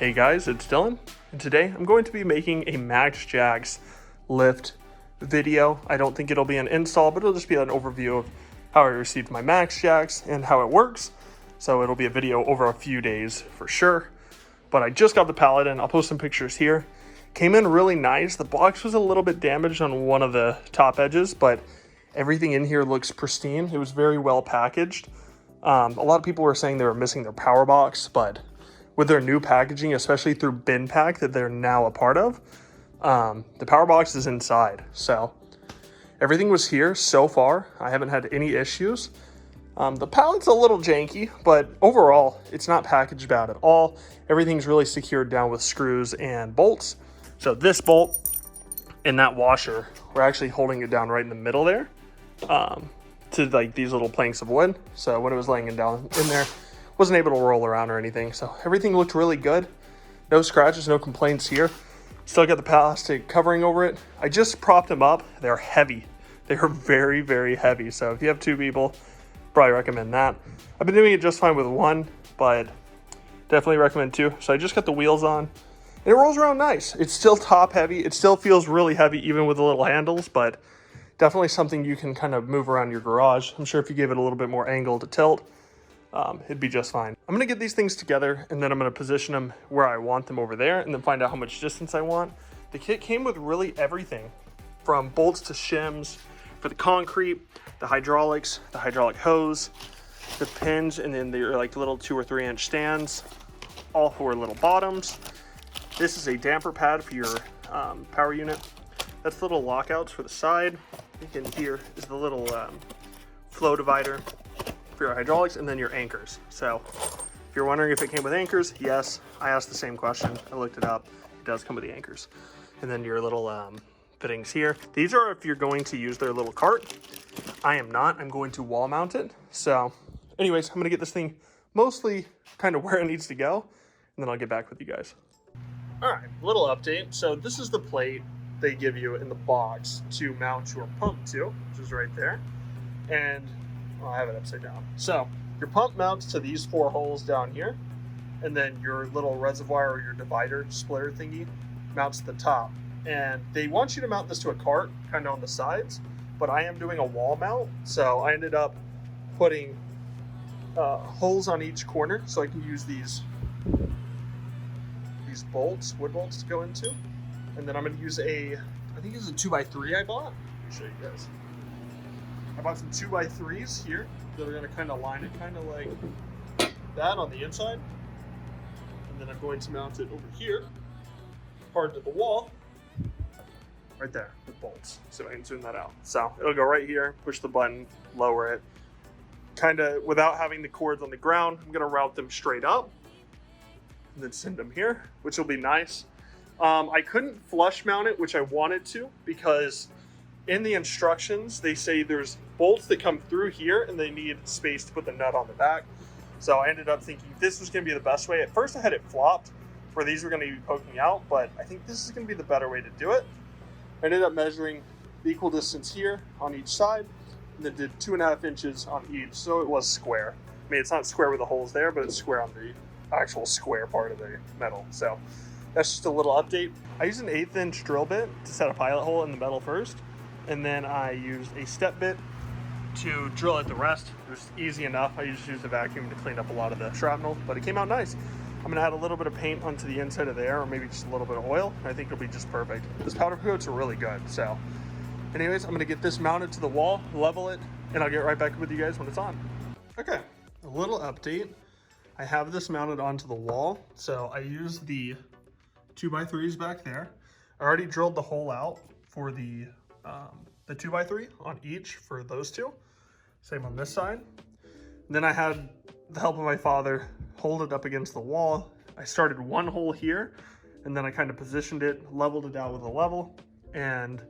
Hey guys, it's Dylan, and today I'm going to be making a MaxJax Lift video. I don't think it'll be an install, but it'll just be an overview of how I received my MaxJax and how it works. So it'll be a video over a few days for sure. But I just got the pallet in. I'll post some pictures here. Came in really nice. The box was a little bit damaged on one of the top edges, but everything in here looks pristine. It was very well packaged. A lot of people were saying they were missing their power box, but with their new packaging, especially through Bin Pack that they're now a part of, the power box is inside. So everything was here so far. I haven't had any issues. The pallet's a little janky, but overall, it's not packaged bad at all. Everything's really secured down with screws and bolts. So this bolt and that washer, we're actually holding it down right in the middle there to like these little planks of wood. So when it was laying down in there, wasn't able to roll around or anything. So everything looked really good. No scratches, no complaints here. Still got the plastic covering over it. I just propped them up. They're heavy. They are very, very heavy. So if you have two people, probably recommend that. I've been doing it just fine with one, but definitely recommend two. So I just got the wheels on. And it rolls around nice. It's still top heavy. It still feels really heavy even with the little handles, but definitely something you can kind of move around your garage. I'm sure if you gave it a little bit more angle to tilt, it'd be just fine. I'm gonna get these things together and then I'm gonna position them where I want them over there and then find out how much distance I want. The kit came with really everything from bolts to shims for the concrete, the hydraulics, the hydraulic hose, the pins, and then they're like little 2 or 3 inch stands, all 4 little bottoms. This is a damper pad for your power unit. That's the little lockouts for the side. I think in here is the little flow divider for your hydraulics, and then your anchors. So if you're wondering if it came with anchors, yes, I asked the same question. I looked it up. It does come with the anchors. And then your little fittings here. These are if you're going to use their little cart. I am not. I'm going to wall mount it. So anyways, I'm going to get this thing mostly kind of where it needs to go, and then I'll get back with you guys. All right, little update. So this is the plate they give you in the box to mount your pump to, which is right there. And I have it upside down. So your pump mounts to these 4 holes down here, and then your little reservoir or your divider splitter thingy mounts to the top. And they want you to mount this to a cart kind of on the sides, but I am doing a wall mount, so I ended up putting holes on each corner so I can use these bolts, wood bolts to go into. And then I'm going to use I think it's a 2x3 I bought. Let me show you guys. I bought some 2x3s here that are going to kind of line it kind of like that on the inside. And then I'm going to mount it over here, hard to the wall, right there with bolts. So I can zoom that out. So it'll go right here, push the button, lower it. Kind of without having the cords on the ground, I'm going to route them straight up and then send them here, which will be nice. I couldn't flush mount it, which I wanted to, because in the instructions, they say there's bolts that come through here and they need space to put the nut on the back. So I ended up thinking this was going to be the best way. At first I had it flopped where these were going to be poking out, but I think this is going to be the better way to do it. I ended up measuring the equal distance here on each side and then did 2.5 inches on each. So it was square. I mean, it's not square with the holes there, but it's square on the actual square part of the metal. So that's just a little update. I used an 1/8 inch drill bit to set a pilot hole in the metal first. And then I used a step bit to drill at the rest. It was easy enough. I just used a vacuum to clean up a lot of the shrapnel, but it came out nice. I'm gonna add a little bit of paint onto the inside of there, or maybe just a little bit of oil. I think it'll be just perfect. This powder coats are really good. So anyways, I'm gonna get this mounted to the wall, level it, and I'll get right back with you guys when it's on. Okay, a little update. I have this mounted onto the wall. So I used the 2x3s back there. I already drilled the hole out for the 2x3 on each for those two. Same on this side. And then I had the help of my father hold it up against the wall. I started one hole here, and then I kind of positioned it, leveled it out with a level, and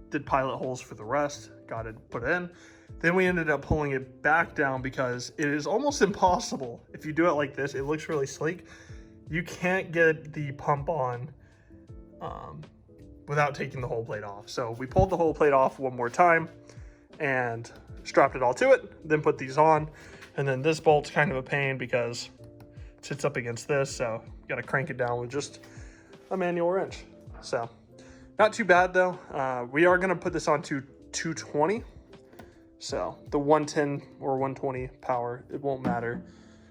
did pilot holes for the rest, got it put in. Then we ended up pulling it back down because it is almost impossible. If you do it like this, it looks really sleek. You can't get the pump on without taking the whole plate off. So we pulled the whole plate off one more time and strapped it all to it, then put these on. And then this bolt's kind of a pain because sits up against this, so you gotta crank it down with just a manual wrench. So not too bad though. We are gonna put this on to 220. So the 110 or 120 power, it won't matter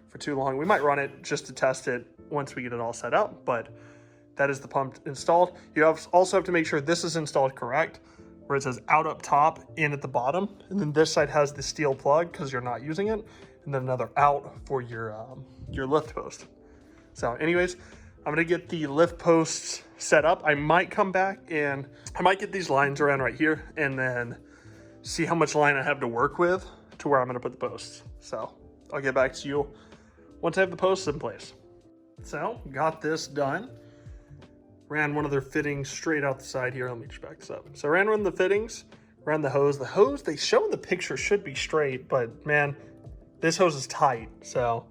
for too long. We might run it just to test it once we get it all set up, but that is the pump installed. You also have to make sure this is installed correct, where it says out up top, in at the bottom, and then this side has the steel plug because you're not using it, and then another out for your lift post. So anyways, I'm gonna get the lift posts set up. I might come back and I might get these lines around right here and then see how much line I have to work with to where I'm gonna put the posts. So I'll get back to you once I have the posts in place. So got this done. Ran one of their fittings straight out the side here. Let me just back this up. So I ran one of the fittings, ran the hose. The hose, they show in the picture should be straight, but man, this hose is tight. So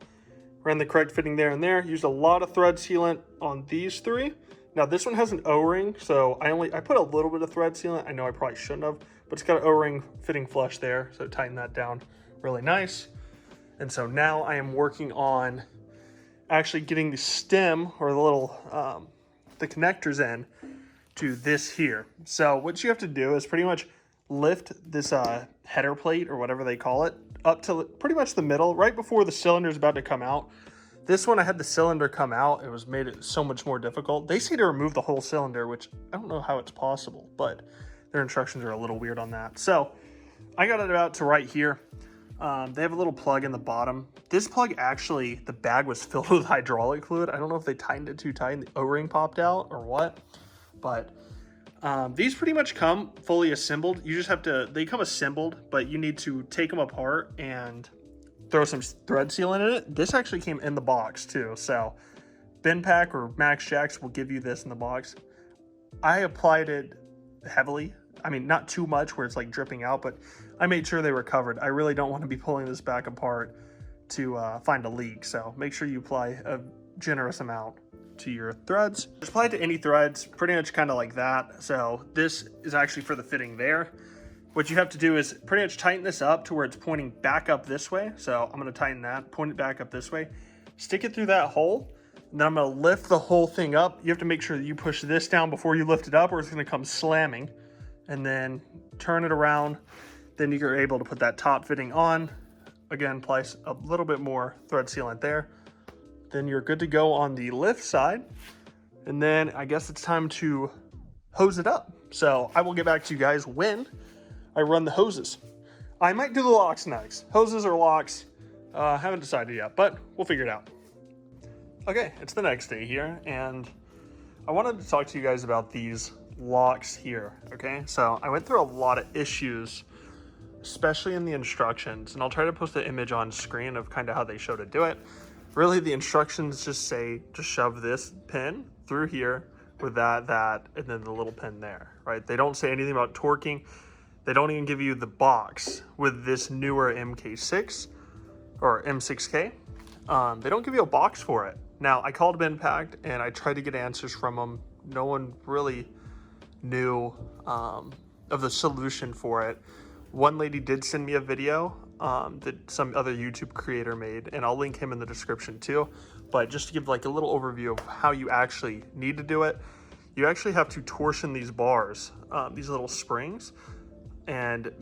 ran the correct fitting there and there. Used a lot of thread sealant on these three. Now this one has an O-ring, so I put a little bit of thread sealant. I know I probably shouldn't have, but it's got an O-ring fitting flush there, so tighten that down really nice. And so now I am working on actually getting the stem or the little the connectors in to this here. So what you have to do is pretty much lift this header plate or whatever they call it up to pretty much the middle, right before the cylinder is about to come out. This one, I had the cylinder come out. It was made it so much more difficult. They say to remove the whole cylinder, which I don't know how it's possible, but their instructions are a little weird on that. So I got it out to right here. They have a little plug in the bottom. This plug actually, the bag was filled with hydraulic fluid. I don't know if they tightened it too tight and the O-ring popped out or what, but these pretty much come fully assembled. You just have to, they come assembled, but you need to take them apart and throw some thread sealant in it. This actually came in the box too. So Benpack or MaxJax will give you this in the box. I applied it heavily. I mean, not too much where it's like dripping out, but I made sure they were covered. I really don't want to be pulling this back apart to find a leak. So make sure you apply a generous amount to your threads. Just apply it to any threads, pretty much kind of like that. So this is actually for the fitting there. What you have to do is pretty much tighten this up to where it's pointing back up this way. So I'm going to tighten that, point it back up this way, stick it through that hole. And then I'm going to lift the whole thing up. You have to make sure that you push this down before you lift it up or it's going to come slamming. And then turn it around. Then you're able to put that top fitting on. Again, place a little bit more thread sealant there. Then you're good to go on the lift side. And then I guess it's time to hose it up. So I will get back to you guys when I run the hoses. I might do the locks next. Hoses or locks, haven't decided yet, but we'll figure it out. Okay, it's the next day here, and I wanted to talk to you guys about these locks here, okay? So I went through a lot of issues, especially in the instructions, and I'll try to post an image on screen of kind of how they show to do it. Really, the instructions just say to shove this pin through here with that, and then the little pin there, right? They don't say anything about torquing. They don't even give you the box with this newer MK6 or M6k. They don't give you a box for it. Now, I called Benpack and I tried to get answers from them. No one really knew of the solution for it. One lady did send me a video that some other YouTube creator made, and I'll link him in the description too. But just to give like a little overview of how you actually need to do it, you actually have to torsion these bars, these little springs, and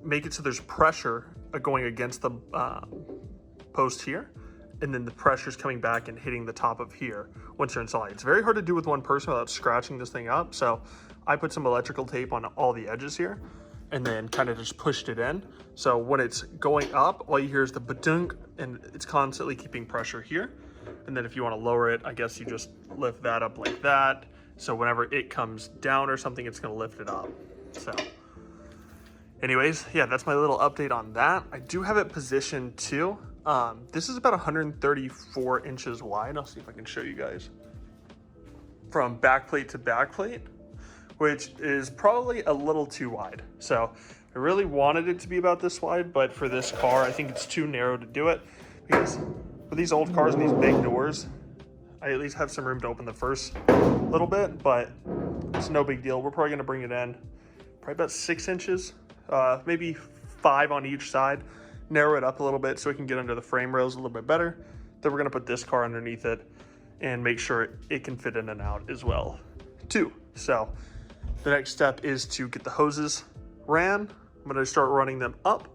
make it so there's pressure going against the post here, and then the pressure's coming back and hitting the top of here once you're inside. It's very hard to do with one person without scratching this thing up, so I put some electrical tape on all the edges here and then kind of just pushed it in. So when it's going up, all you hear is the ba-dunk, and it's constantly keeping pressure here. And then if you want to lower it, I guess you just lift that up like that. So whenever it comes down or something, it's going to lift it up. So anyways, yeah, that's my little update on that. I do have it positioned too. This is about 134 inches wide. I'll see if I can show you guys. From backplate to backplate, which is probably a little too wide. So I really wanted it to be about this wide, but for this car, I think it's too narrow to do it, because for these old cars and these big doors, I at least have some room to open the first little bit, but it's no big deal. We're probably gonna bring it in probably about 6 inches, maybe 5 on each side, narrow it up a little bit so it can get under the frame rails a little bit better. then we're gonna put this car underneath it and make sure it can fit in and out as well too. So the next step is to get the hoses ran. I'm gonna start running them up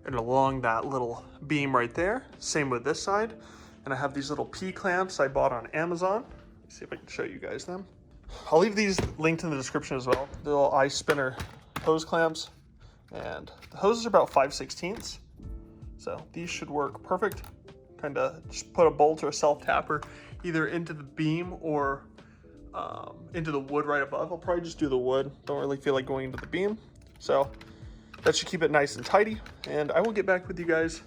and along that little beam right there. Same with this side. And I have these little P-clamps I bought on Amazon. Let's see if I can show you guys them. I'll leave these linked in the description as well. The little ice spinner hose clamps. And the hoses are about 5/16. So these should work perfect. Kind of just put a bolt or a self-tapper either into the beam or into the wood right above. I'll probably just do the wood. Don't really feel like going into the beam. So that should keep it nice and tidy. And I will get back with you guys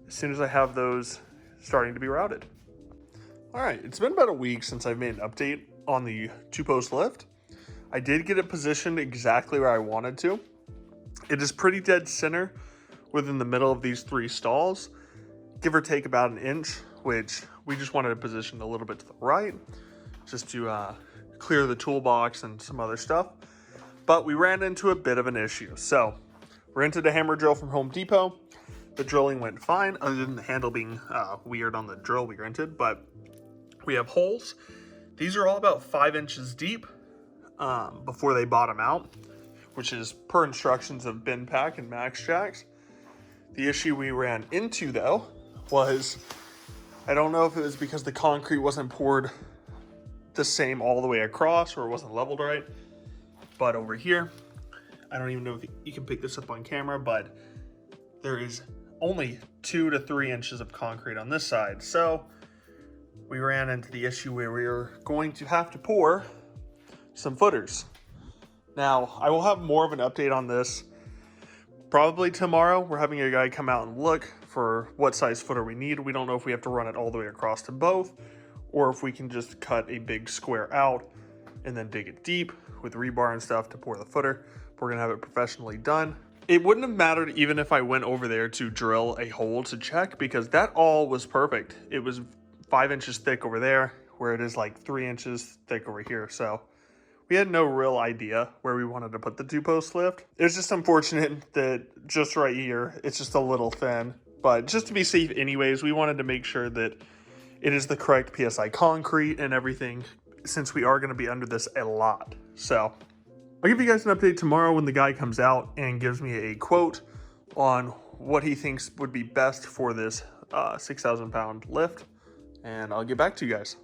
as soon as I have those starting to be routed. All right, it's been about a week since I've made an update on the 2-post lift. I did get it positioned exactly where I wanted to. It is pretty dead center within the middle of these 3 stalls, give or take about an inch, which we just wanted to position a little bit to the right, just to clear the toolbox and some other stuff. But we ran into a bit of an issue. So rented a hammer drill from Home Depot. The drilling went fine, other than the handle being weird on the drill we rented, but we have holes. These are all about 5 inches deep before they bottom out, which is per instructions of bin pack and MaxJax. The issue we ran into though was, I don't know if it was because the concrete wasn't poured the same all the way across or it wasn't leveled right, but over here, I don't even know if you can pick this up on camera, but there is only 2 to 3 inches of concrete on this side. So we ran into the issue where we were going to have to pour some footers. Now, I will have more of an update on this probably tomorrow. We're having a guy come out and look for what size footer we need. We don't know if we have to run it all the way across to both, or if we can just cut a big square out and then dig it deep with rebar and stuff to pour the footer. We're gonna have it professionally done. It wouldn't have mattered even if I went over there to drill a hole to check, because that all was perfect. It was 5 inches thick over there, where it is like 3 inches thick over here. So we had no real idea where we wanted to put the 2-post lift. It's just unfortunate that just right here, it's just a little thin. But just to be safe anyways, we wanted to make sure that it is the correct PSI concrete and everything, since we are gonna be under this a lot. So I'll give you guys an update tomorrow when the guy comes out and gives me a quote on what he thinks would be best for this 6,000 pound lift, and I'll get back to you guys.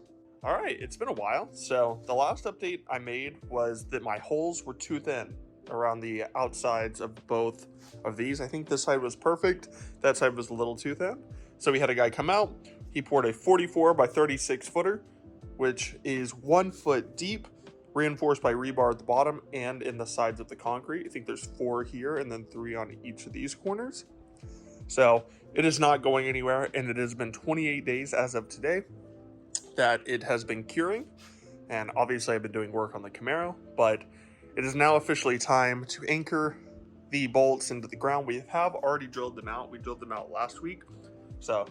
All right, it's been a while. So the last update I made was that my holes were too thin around the outsides of both of these. I think this side was perfect. That side was a little too thin. So we had a guy come out. He poured a 44 by 36 footer, which is 1 foot deep, reinforced by rebar at the bottom and in the sides of the concrete. I think there's 4 here and then 3 on each of these corners. So it is not going anywhere, and it has been 28 days as of today that it has been curing. And obviously I've been doing work on the Camaro, but it is now officially time to anchor the bolts into the ground. We have already drilled them out. We drilled them out last week. So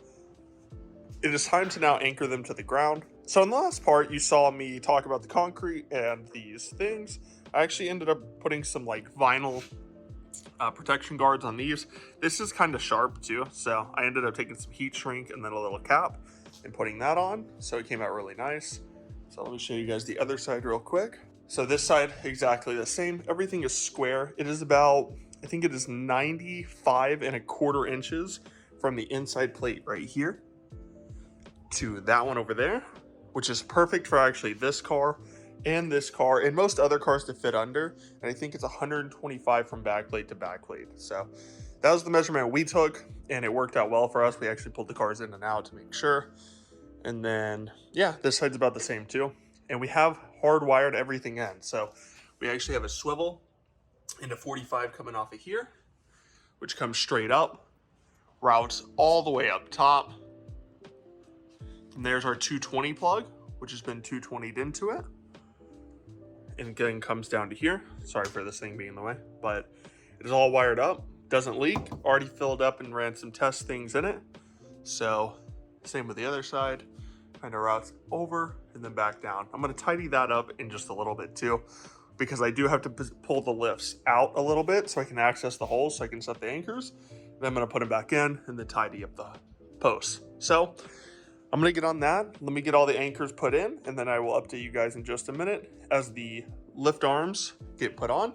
it is time to now anchor them to the ground. So in the last part, you saw me talk about the concrete and these things. I actually ended up putting some like vinyl protection guards on these. This is kind of sharp too. So I ended up taking some heat shrink and then a little cap and putting that on. So it came out really nice. So let me show you guys the other side real quick. So this side, exactly the same. Everything is square. It is about, I think it is 95¼ inches from the inside plate right here to that one over there, which is perfect for actually this car and most other cars to fit under. And I think it's 125 from backplate to backplate. So that was the measurement we took, and it worked out well for us. We actually pulled the cars in and out to make sure. And then, yeah, this side's about the same too. And we have hardwired everything in. So we actually have a swivel and a 45 coming off of here, which comes straight up, routes all the way up top. And there's our 220 plug, which has been 220'd into it. And again, comes down to here. Sorry for this thing being in the way, but it is all wired up, doesn't leak, already filled up and ran some test things in it. So same with the other side, kind of routes over and then back down. I'm gonna tidy that up in just a little bit too, because I do have to pull the lifts out a little bit so I can access the holes, so I can set the anchors. Then I'm gonna put them back in and then tidy up the posts. So I'm gonna get on that. Let me get all the anchors put in, and then I will update you guys in just a minute as the lift arms get put on,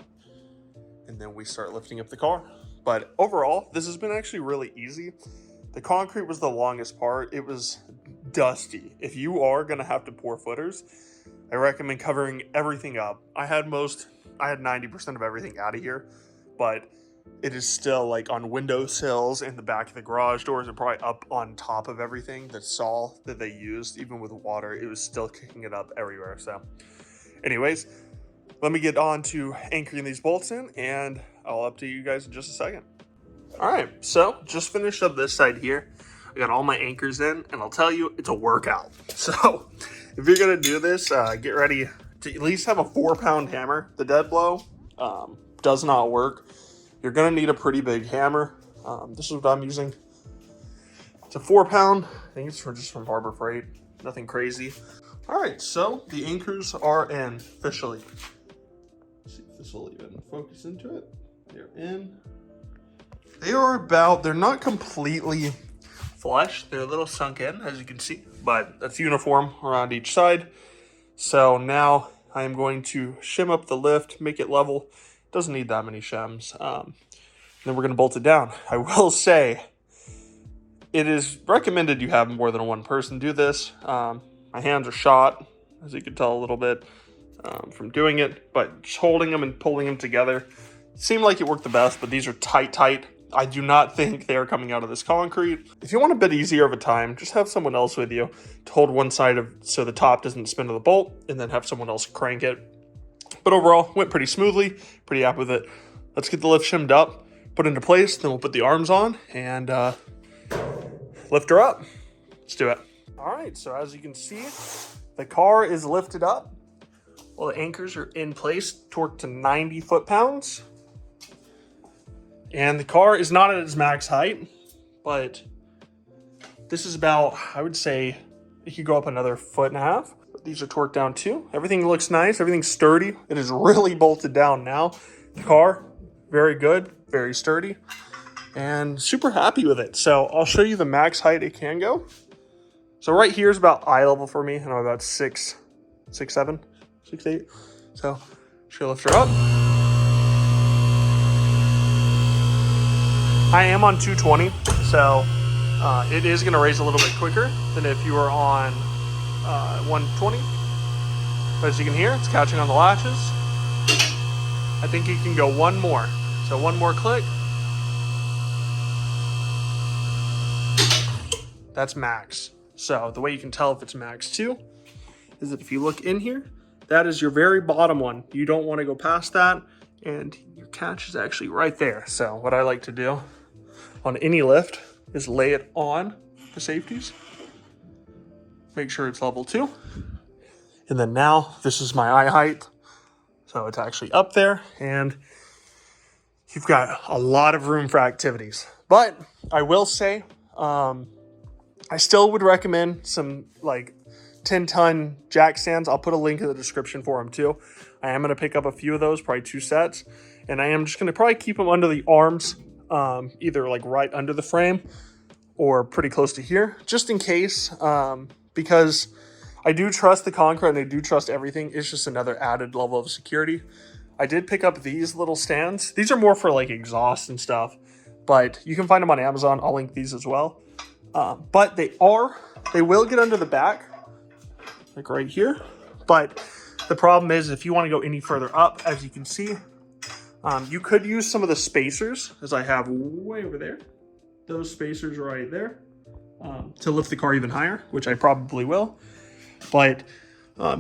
and then we start lifting up the car. But overall, this has been actually really easy. The concrete was the longest part. It was dusty. If you are gonna have to pour footers, I recommend covering everything up. I had 90% of everything out of here, but it is still like on windowsills and the back of the garage doors and probably up on top of everything. The saw that they used, even with water, it was still kicking it up everywhere. So anyways, let me get on to anchoring these bolts in, and I'll update you guys in just a second. All right, so just finished up this side here. I got all my anchors in, and I'll tell you, it's a workout. So if you're gonna do this, get ready to at least have a 4-pound hammer. The dead blow does not work. You're gonna need a pretty big hammer. This is what I'm using. It's a 4-pound. I think it's just from Harbor Freight. Nothing crazy. All right, so the anchors are in officially. Let's see if this will even focus into it. They're in. They're not completely flush. They're a little sunk in, as you can see, but that's uniform around each side. So now I am going to shim up the lift, make it level. Doesn't need that many shims. Then we're gonna bolt it down. I will say, it is recommended you have more than one person do this. My hands are shot, as you can tell a little bit from doing it, but just holding them and pulling them together seemed like it worked the best, but these are tight. I do not think they're coming out of this concrete. If you want a bit easier of a time, just have someone else with you to hold one side of so the top doesn't spin to the bolt, and then have someone else crank it. But overall, went pretty smoothly, pretty happy with it. Let's get the lift shimmed up, put into place, then we'll put the arms on and lift her up. Let's do it. All right, so as you can see, the car is lifted up. Well, the anchors are in place, torqued to 90 foot-pounds. And the car is not at its max height, but this is about, I would say, it could go up another 1.5 feet. But these are torqued down too. Everything looks nice, everything's sturdy. It is really bolted down now. The car, very good, very sturdy, and super happy with it. So I'll show you the max height it can go. So right here is about eye level for me, and I'm about 6'7", 6'8". So she'll lift her up. I am on 220, so it is going to raise a little bit quicker than if you were on 120. But as you can hear, it's catching on the latches. I think you can go one more. So one more click. That's max. So the way you can tell if it's max too is that if you look in here, that is your very bottom one. You don't want to go past that, and your catch is actually right there. So what I like to do on any lift is lay it on the safeties. Make sure it's level 2. And then now this is my eye height. So it's actually up there, and you've got a lot of room for activities. But I will say, I still would recommend some like 10-ton jack stands. I'll put a link in the description for them too. I am going to pick up a few of those, probably 2 sets. And I am just going to probably keep them under the arms, either like right under the frame or pretty close to here, just in case, because I do trust the concrete and I do trust everything. It's just another added level of security. I did pick up these little stands. These are more for like exhaust and stuff, but you can find them on Amazon. I'll link these as well. But they will get under the back, like right here. But the problem is if you want to go any further up, as you can see, you could use some of the spacers, as I have way over there. Those spacers right there, to lift the car even higher, which I probably will. But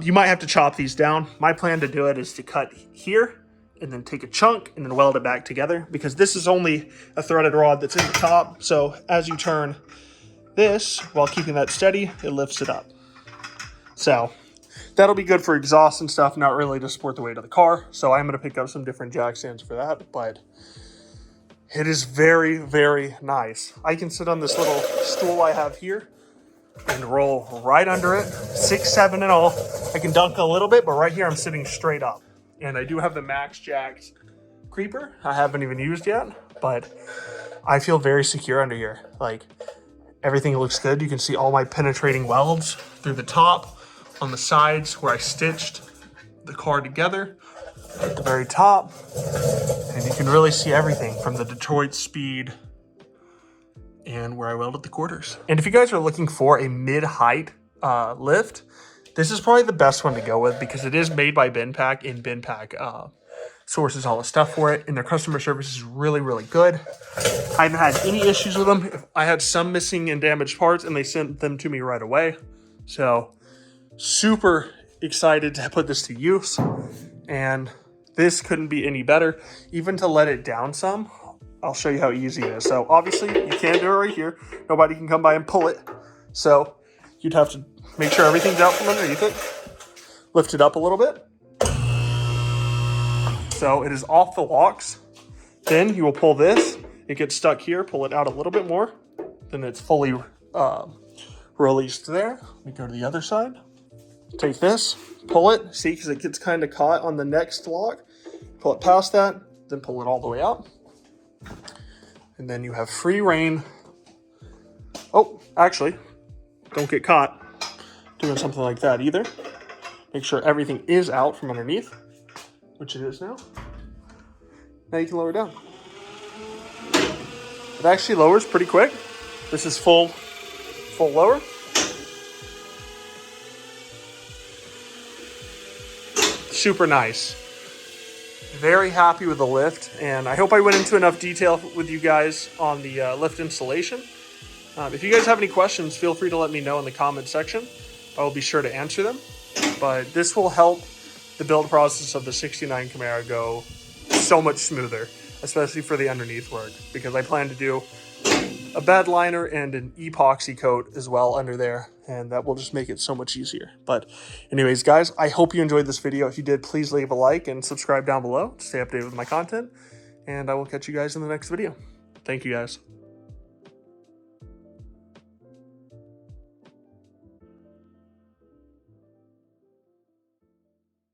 you might have to chop these down. My plan to do it is to cut here and then take a chunk and then weld it back together, because this is only a threaded rod that's in the top. So as you turn this while keeping that steady, it lifts it up. So that'll be good for exhaust and stuff, not really to support the weight of the car. So I'm going to pick up some different jack stands for that, but it is very, very nice. I can sit on this little stool I have here and roll right under it, 6'7" and all. I can dunk a little bit, but right here I'm sitting straight up. And I do have the MaxJax creeper. I haven't even used yet, but I feel very secure under here. Like, Everything looks good. You can see all my penetrating welds through the top, on the sides where I stitched the car together, at the very top. And you can really see everything from the Detroit speed and where I welded the quarters. And if you guys are looking for a mid-height lift, this is probably the best one to go with because it is made by BinPack, and BinPack sources all the stuff for it, and their customer service is really, really good. I haven't had any issues with them. I had some missing and damaged parts, and they sent them to me right away. So super excited to put this to use, and this couldn't be any better. Even to let it down some, I'll show you how easy it is. So obviously you can't do it right here. Nobody can come by and pull it. So you'd have to make sure everything's out from underneath it. Lift it up a little bit. So it is off the locks. Then you will pull this. It gets stuck here. Pull it out a little bit more. Then it's fully released there. Let me go to the other side. Take this, pull it. See, because it gets kind of caught on the next lock. Pull it past that, then pull it all the way out. And then you have free reign. Oh, actually, don't get caught doing something like that either. Make sure everything is out from underneath, which it is now. Now you can lower down. It actually lowers pretty quick. This is full lower. Super nice. Very happy with the lift, and I hope I went into enough detail with you guys on the lift installation. If you guys have any questions, feel free to let me know in the comment section. I will be sure to answer them. But this will help the build process of the 69 Camaro go so much smoother, especially for the underneath work, because I plan to do a bed liner and an epoxy coat as well under there, and that will just make it so much easier. But anyways, guys, I hope you enjoyed this video. If you did, please leave a like and subscribe down below to stay updated with my content, and I will catch you guys in the next video. Thank you, guys.